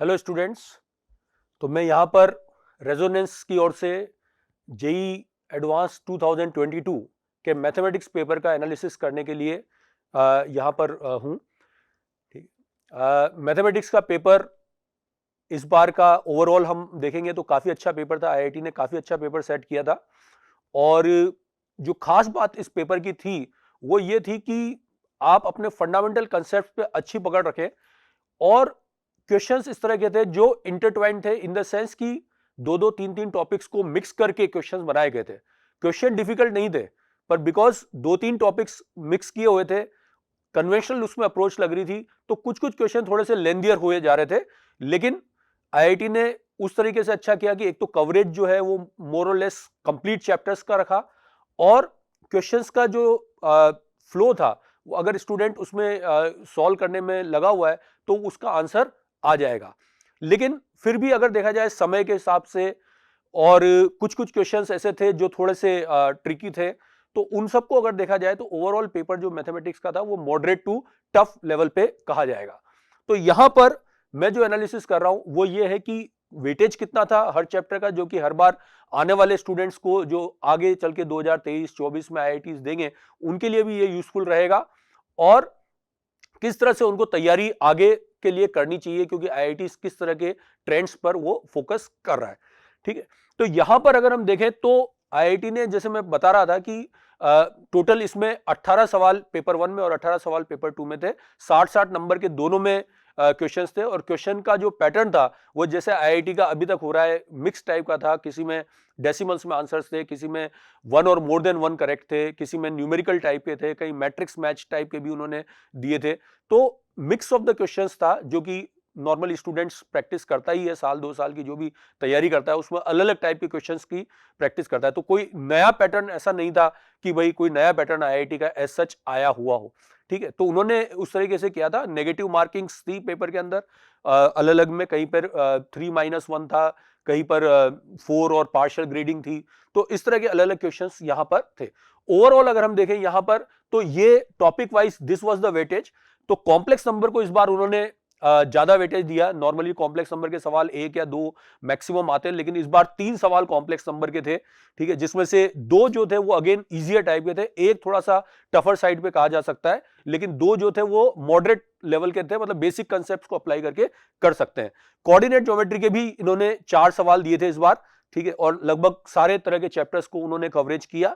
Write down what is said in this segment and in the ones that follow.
Hello students. तो मैं यहाँ पर रेजोनेंस की ओर से जेई एडवांस 2022 के मैथमेटिक्स पेपर का एनालिसिस करने के लिए यहाँ पर हूँ। ठीक, मैथमेटिक्स का पेपर इस बार का ओवरऑल हम देखेंगे तो काफ़ी अच्छा पेपर था। आईआईटी ने काफ़ी अच्छा पेपर सेट किया था और जो खास बात इस पेपर की थी वो ये थी कि आप अपने फंडामेंटल कंसेप्ट पे अच्छी पकड़ रखें और क्वेश्चंस इस तरह के थे जो इंटरट्वाइंड थे इन द सेंस कि दो दो तीन तीन टॉपिक्स को मिक्स करके क्वेश्चंस बनाए गए थे। क्वेश्चन डिफिकल्ट नहीं थे पर बिकॉज दो तीन टॉपिक्स मिक्स किए हुए थे, कन्वेंशनल उसमें अप्रोच लग रही थी, तो कुछ कुछ क्वेश्चन थोड़े से लेंदियर हुए जा रहे थे। लेकिन आईआईटी ने उस तरीके से अच्छा किया कि एक तो कवरेज जो है वो मोर और लेस कंप्लीट चैप्टर्स का रखा और क्वेश्चंस का जो फ्लो था वो अगर स्टूडेंट उसमें सॉल्व करने में लगा हुआ है तो उसका आंसर आ जाएगा। लेकिन फिर भी अगर देखा जाए समय के हिसाब से और कुछ कुछ क्वेश्चंस ऐसे थे जो थोड़े से ट्रिकी थे, तो उन सबको अगर देखा जाए तो ओवरऑल पेपर जो मैथमेटिक्स का था वो मॉडरेट टू टफ लेवल पे कहा जाएगा। तो यहां पर मैं जो एनालिसिस कर रहा हूं वो ये है कि वेटेज कितना था हर चैप्टर का, जो कि हर बार आने वाले स्टूडेंट्स को जो आगे चल के 2023-24 में आईआईटीज देंगे उनके लिए भी ये यूजफुल रहेगा और किस तरह से उनको तैयारी आगे के लिए करनी चाहिए, क्योंकि आईआईटी किस तरह के ट्रेंड्स पर वो फोकस कर रहा है। ठीक है, तो यहां पर अगर हम देखें तो आईआईटी ने, जैसे मैं बता रहा था कि टोटल इसमें 18 सवाल पेपर 1 में और 18 सवाल पेपर 2 में थे। 60-60 नंबर के दोनों में क्वेश्चंस थे और क्वेश्चन का जो पैटर्न था वो जैसे आईआईटी का अभी तक हो रहा है मिक्स टाइप का था। किसी में डेसिमल्स में आंसर्स थे, किसी में वन और मोर देन वन करेक्ट थे, किसी में न्यूमेरिकल टाइप के थे, कई मैट्रिक्स मैच टाइप के भी उन्होंने दिए थे। तो मिक्स ऑफ द क्वेश्चंस था जो कि नॉर्मली स्टूडेंट्स प्रैक्टिस करता ही है, साल 2 साल की जो भी तैयारी करता है उसमें अलग अलग टाइप के क्वेश्चंस की प्रैक्टिस करता है। तो कोई नया पैटर्न ऐसा नहीं था कि भाई कोई नया पैटर्न आईआईटी का एज सच आया हुआ हो। ठीक है, तो उन्होंने उस तरीके से किया था। नेगेटिव मार्किंग्स थी पेपर के अंदर अलग अलग में, कहीं पर 3-1 था, कहीं पर 4 और पार्शियल ग्रेडिंग थी। तो इस तरह के अलग अलग क्वेश्चंस यहां पर थे। ओवरऑल अगर हम देखें यहां पर तो ये topic wise this was the weightage. तो कॉम्प्लेक्स नंबर को इस बार उन्होंने ज्यादा वेटेज दिया। नॉर्मली कॉम्प्लेक्स नंबर के सवाल 1 या 2 मैक्सिमम आते हैं, लेकिन इस बार 3 सवाल कॉम्प्लेक्स नंबर के थे। ठीक है, जिसमें से 2 जो थे वो अगेन इजियर टाइप के थे, एक थोड़ा सा टफर साइड पे कहा जा सकता है, लेकिन 2 जो थे वो मॉडरेट लेवल के थे, मतलब बेसिक कंसेप्ट को अप्लाई करके कर सकते हैं। कोऑर्डिनेट ज्योमेट्री के भी इन्होंने 4 सवाल दिए थे इस बार। ठीक है, और लगभग सारे तरह के चैप्टर्स को उन्होंने कवरेज किया।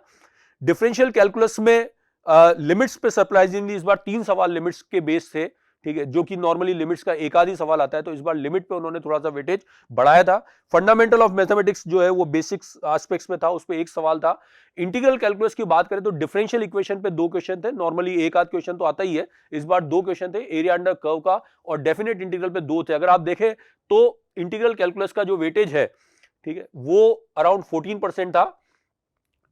डिफरेंशियल कैलकुलस में लिमिट्स पे सरप्राइजिंगली इस बार 3 सवाल लिमिट्स के बेस थे। ठीक है, जो कि नॉर्मली लिमिट्स का एक आध ही सवाल आता है, तो इस बार लिमिट पे उन्होंने थोड़ा सा वेटेज बढ़ाया था। फंडामेंटल ऑफ मैथमेटिक्स जो है वो बेसिक्स एस्पेक्ट्स में था, उस पे एक सवाल था। इंटीग्रल कैलकुलस की बात करें तो डिफरेंशियल इक्वेशन पे 2 क्वेश्चन थे। नॉर्मली एक आध क्वेश्चन तो आता ही है, इस बार 2 क्वेश्चन थे, एरिया अंडर कर्व का और डेफिनेट इंटीग्रल पे 2 थे। अगर आप देखें तो इंटीग्रल कैलकुलस का जो वेटेज है, ठीक है, वो अराउंड 14% था।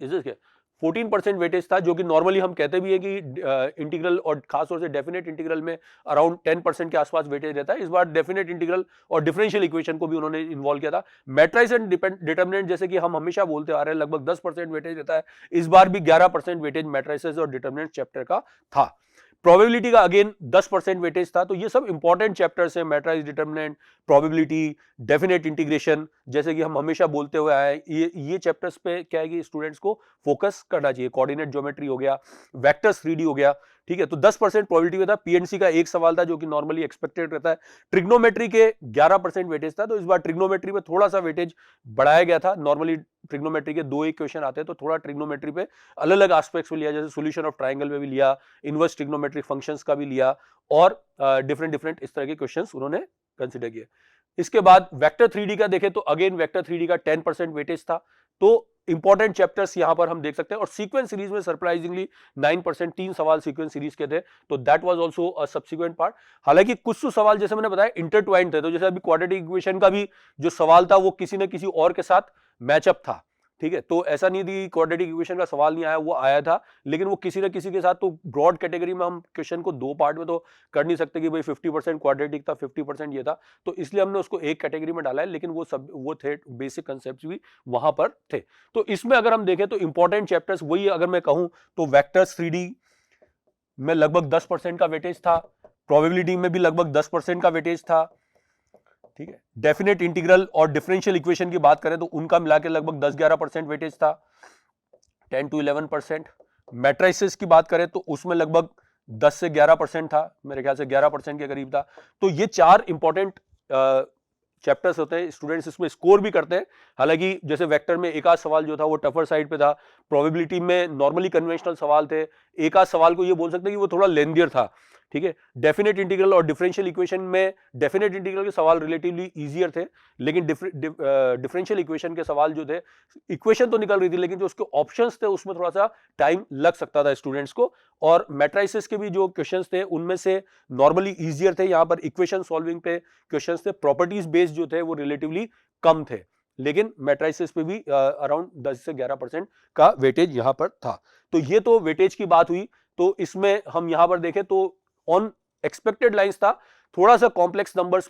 इज दिस 14% वेटेज था, जो कि नॉर्मली हम कहते भी है कि इंटीग्रल और खासतौर से डेफिनेट इंटीग्रल में अराउंड 10% के आसपास वेटेज रहता है। इस बार डेफिनेट इंटीग्रल और डिफरेंशियल इक्वेशन को भी उन्होंने इन्वॉल्व किया था। मैट्रिक्स एंड डिटर्मिनेंट जैसे कि हम हमेशा बोलते आ रहे हैं लगभग 10% वेटेज रहता है, इस बार भी 11% वेटेज मैट्रिसेस और डिटर्मिनेंट चैप्टर का था। प्रोबेबिलिटी का अगेन 10% वेटेज था। तो ये सब इंपॉर्टेंट चैप्टर्स हैं, matrix, determinant, probability, definite integration, जैसे कि हम हमेशा बोलते हुए आए, ये चैप्टर्स पे क्या है कि स्टूडेंट्स को फोकस करना चाहिए। कोऑर्डिनेट ज्योमेट्री हो गया, वेक्टर्स 3D हो गया। ठीक है, तो 10% प्रोबेबिलिटी में था। पीएनसी का एक सवाल था जो कि नॉर्मली एक्सपेक्टेड रहता है। ट्रिग्नोमेट्री के 11% वेटेज था, तो इस बार ट्रिग्नोमेट्री में थोड़ा सा वेटेज बढ़ाया गया था। नॉर्मली ट्रिग्नोमेट्री के 2 एक क्वेश्चन आते हैं, तो थोड़ा ट्रिग्नोमेट्री पे अलग अलग एस्पेक्ट्स में लिया, जैसे सोल्यूशन ऑफ ट्राइंगल में भी लिया, इनवर्स ट्रिग्नोमेट्रिक फंक्शंस का भी लिया और डिफरेंट डिफरेंट इस तरह के क्वेश्चंस उन्होंने कंसीडर किए। इसके बाद वेक्टर 3D का देखें तो अगेन वेक्टर 3D का 10% वेटेज था। तो इंपॉर्टेंट चैप्टर्स यहां पर हम देख सकते हैं और सीक्वेंस सीरीज में सरप्राइजिंगली 9%, 3 सवाल सीक्वेंस सीरीज के थे, तो that was also a subsequent part. हालांकि कुछ सवाल जैसे मैंने बताया इंटरट्वाइंड थे, तो जैसे अभी क्वाड्रेटिक इक्वेशन का भी जो सवाल था वो किसी न किसी और के साथ मैचअप था। ठीक है, तो ऐसा नहीं थी क्वाड्रेटिक इक्वेशन का सवाल नहीं आया, वो आया था, लेकिन वो किसी न किसी के साथ, तो ब्रॉड कैटेगरी में हम क्वेश्चन को 2 पार्ट में तो कर नहीं सकते कि भाई 50% क्वाड्रेटिक था, 50% ये था, तो इसलिए हमने उसको एक कैटेगरी में डाला है, लेकिन वो थे बेसिक कंसेप्ट भी वहां पर थे। तो इसमें अगर हम देखें तो इंपॉर्टेंट चैप्टर्स वही, अगर मैं कहूं तो वेक्टर्स 3D में लगभग 10% का वेटेज था, प्रोबेबिलिटी में भी लगभग 10% का वेटेज था। ठीक है। डेफिनेट इंटीग्रल और डिफरेंशियल इक्वेशन की बात करें तो उनका मिला के लगभग 10-11% वेटेज था, 10 to 11%। मैट्रिसेस की बात करें तो उसमें लगभग 10 से 11% था, मेरे ख्याल से 11% के करीब था। तो ये 4 इंपॉर्टेंट चैप्टर्स होते हैं, स्टूडेंट्स इसमें स्कोर भी करते हैं। हालांकि जैसे वेक्टर में एक आध सवाल जो था वो टफर साइड पे था, प्रोबेबिलिटी में नॉर्मली कन्वेंशनल सवाल थे, एक आध सवाल को ये बोल सकते हैं कि वो थोड़ा लेंदियर था, ठीक है। डेफिनेट इंटीग्रल और डिफरेंशियल इक्वेशन में डेफिनेट इंटीग्रल के सवाल रिलेटिवली इजियर थे, लेकिन डिफरेंशियल इक्वेशन के सवाल जो थे, इक्वेशन तो निकल रही थी लेकिन जो उसके ऑप्शंस थे उसमें थोड़ा सा टाइम लग सकता था स्टूडेंट्स को। और मैट्रिसेस के भी जो क्वेश्चंस थे उनमें से नॉर्मली इजियर थे, यहाँ पर इक्वेशन सॉल्विंग पे क्वेश्चंस थे, प्रॉपर्टीज बेस्ड जो थे वो रिलेटिवली कम थे, लेकिन मैट्रिसेस पे भी अराउंड 10 से 11% का वेटेज यहां पर था। तो ये तो वेटेज की बात हुई। तो इसमें हम यहां पर देखें तो ऑन एक्सपेक्टेड लाइंस था, थोड़ा सा कॉम्प्लेक्स नंबर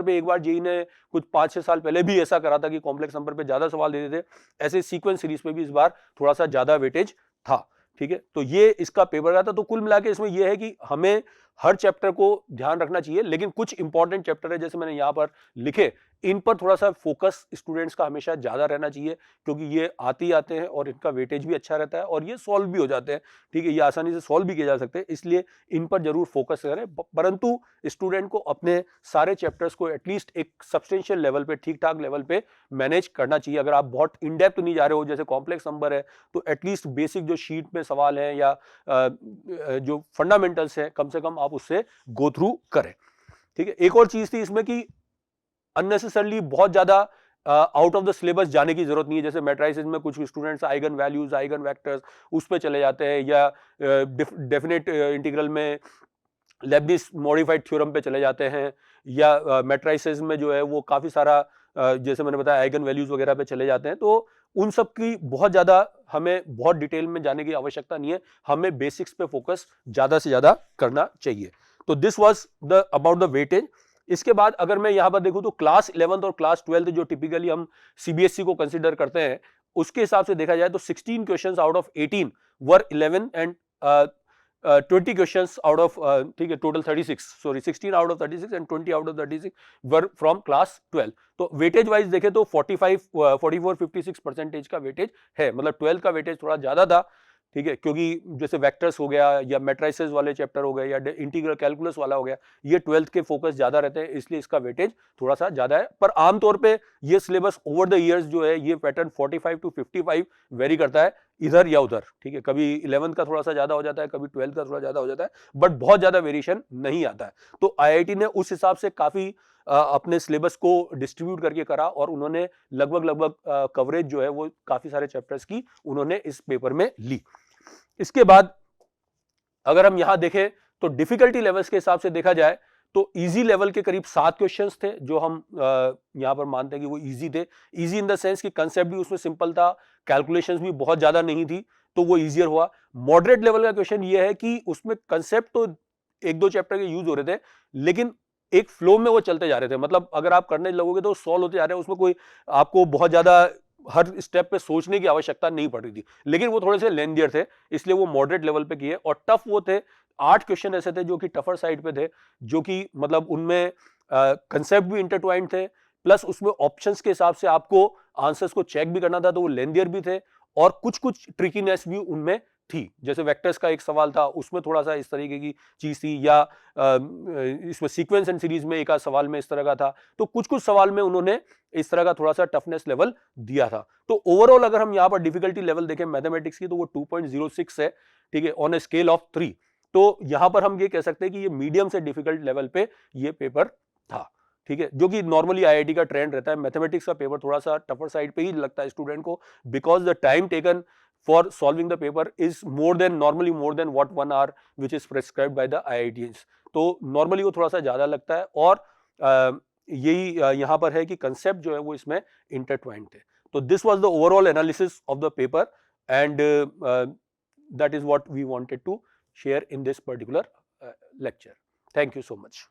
पे एक बार जेई ने कुछ 5-6 साल पहले भी ऐसा करा था कि कॉम्प्लेक्स नंबर पे ज्यादा सवाल देते थे, ऐसे सीक्वेंस सीरीज पे भी इस बार थोड़ा सा ज्यादा वेटेज था, ठीक है। तो ये इसका पेपर का था। तो कुल मिला के इसमें यह है कि हमें हर चैप्टर को ध्यान रखना चाहिए, लेकिन कुछ इंपॉर्टेंट चैप्टर है जैसे मैंने यहां पर लिखे, इन पर थोड़ा सा फोकस स्टूडेंट्स का हमेशा ज्यादा रहना चाहिए, क्योंकि ये आते हैं और इनका वेटेज भी अच्छा रहता है और ये सॉल्व भी हो जाते हैं, ठीक है, ये आसानी से सॉल्व भी किए जा सकते हैं, इसलिए इन पर जरूर फोकस करें। परंतु स्टूडेंट को अपने सारे चैप्टर्स को एटलीस्ट एक सब्सटेंशियल लेवल पे, ठीक ठाक लेवल पे मैनेज करना चाहिए। अगर आप बहुत इन डेप्थ नहीं जा रहे हो, जैसे कॉम्प्लेक्स नंबर है, तो एटलीस्ट बेसिक जो शीट में सवाल है या जो फंडामेंटल्स है, कम से कम आप उससे गो थ्रू करें, ठीक है। एक और चीज थी इसमें कि अननेसेसरली बहुत ज्यादा आउट ऑफ द सिलेबस जाने की जरूरत नहीं है। जैसे मैट्रिसेस में कुछ students eigen values, eigen vectors उस पे चले जाते हैं, या डेफिनेट इंटीग्रल में लेब्निज मॉडिफाइड थ्योरम पे चले जाते हैं, या मैट्रिसेस में जो है वो काफी सारा जैसे मैंने बताया आइगन वैल्यूज वगैरह पे चले जाते हैं। तो उन सब की बहुत ज्यादा हमें बहुत डिटेल में जाने की आवश्यकता नहीं है, हमें बेसिक्स पे फोकस ज्यादा से ज्यादा करना चाहिए। तो this was the about the weightage. इसके बाद अगर मैं यहां पर देखूं तो क्लास 11th और क्लास 12th जो टिपिकली हम सीबीएसई को कंसीडर करते हैं, उसके हिसाब से देखा जाए तो 16 questions out of 18 were 11 and 20 questions out of, ठीक है, total 16 out of 36 and 20 out of 36 were from class 12। तो वेटेज वाइज देखें तो 44-56% का वेटेज है, मतलब 12 का वेटेज थोड़ा ज्यादा था, ठीक है, क्योंकि जैसे वेक्टर्स हो गया या मैट्रिसेस वाले चैप्टर हो गए या इंटीग्रल कैलकुलस वाला हो गया, ये 12th के फोकस ज्यादा रहते हैं, इसलिए इसका वेटेज थोड़ा सा ज्यादा है। पर आमतौर पे ये सिलेबस ओवर द इयर्स जो है ये पैटर्न 45 to 55 वेरी करता है, इधर या उधर, ठीक है, कभी 11th का थोड़ा सा ज्यादा हो जाता है, कभी 12th का थोड़ा ज्यादा हो जाता है, बट बहुत ज्यादा वेरिएशन नहीं आता है। तो आईआईटी ने उस हिसाब से काफी अपने सिलेबस को डिस्ट्रीब्यूट करके करा और उन्होंने लगभग कवरेज जो है वो काफी सारे चैप्टर्स की उन्होंने इस पेपर में ली। इसके बाद अगर हम यहां देखें तो डिफिकल्टी लेवल्स के हिसाब से देखा जाए तो इजी लेवल के करीब 7 क्वेश्चंस थे जो हम यहां पर मानते हैं कि वो इजी थे। इजी इन द सेंस कि कंसेप्ट भी उसमें सिंपल था, कैलकुलेशंस भी बहुत ज्यादा नहीं थी, तो वो इजियर हुआ। मॉडरेट लेवल का क्वेश्चन ये है कि उसमें कंसेप्ट तो 1-2 चैप्टर के यूज हो रहे थे, लेकिन एक फ्लो में वो चलते जा रहे थे, मतलब अगर आप करने लगोगे तो सॉल्व होते जा रहे हैं, उसमें कोई आपको बहुत ज्यादा हर स्टेप पे सोचने की आवश्यकता नहीं पड़ रही थी, लेकिन वो थोड़े से लेंदियर थे, इसलिए वो मॉडरेट लेवल पे किए। और टफ वो थे, 8 क्वेश्चन ऐसे थे जो कि टफर साइड पे थे, जो कि मतलब उनमें कंसेप्ट भी इंटरट्वाइंड थे, प्लस उसमें ऑप्शंस के हिसाब से आपको आंसर्स को चेक भी करना था, तो वो लेंदियर भी थे और कुछ ट्रिकीनेस भी उनमें थी। जैसे वेक्टर्स का एक सवाल था, उसमें थोड़ा सा इस तरीके की चीज थी, या इसमें सीक्वेंस एंड सीरीज में एक आध सवाल में इस तरह का था। तो कुछ सवाल में उन्होंने इस तरह का थोड़ा सा टफनेस लेवल दिया था। तो ओवरऑल अगर हम यहाँ पर डिफिकल्टी लेवल देखें मैथमेटिक्स की तो वो 2.06 है, ठीक है, ऑन ए स्केल ऑफ 3। तो यहां पर हम ये कह सकते हैं कि ये मीडियम से डिफिकल्ट लेवल पे ये पेपर था, ठीक है, जो कि नॉर्मली आईआईटी का ट्रेंड रहता है। मैथमेटिक्स का पेपर थोड़ा सा टफर साइड पे ही लगता है स्टूडेंट को, because the time taken for solving the paper is normally more than what 1 hour which is prescribed by the IITs। तो normally वो थोड़ा सा ज्यादा लगता है, और यही यहाँ पर है कि कंसेप्ट जो है वो इसमें इंटरट्वाइंड थे। तो this was the overall analysis of the paper and that is what we wanted to share in this particular lecture. Thank you so much.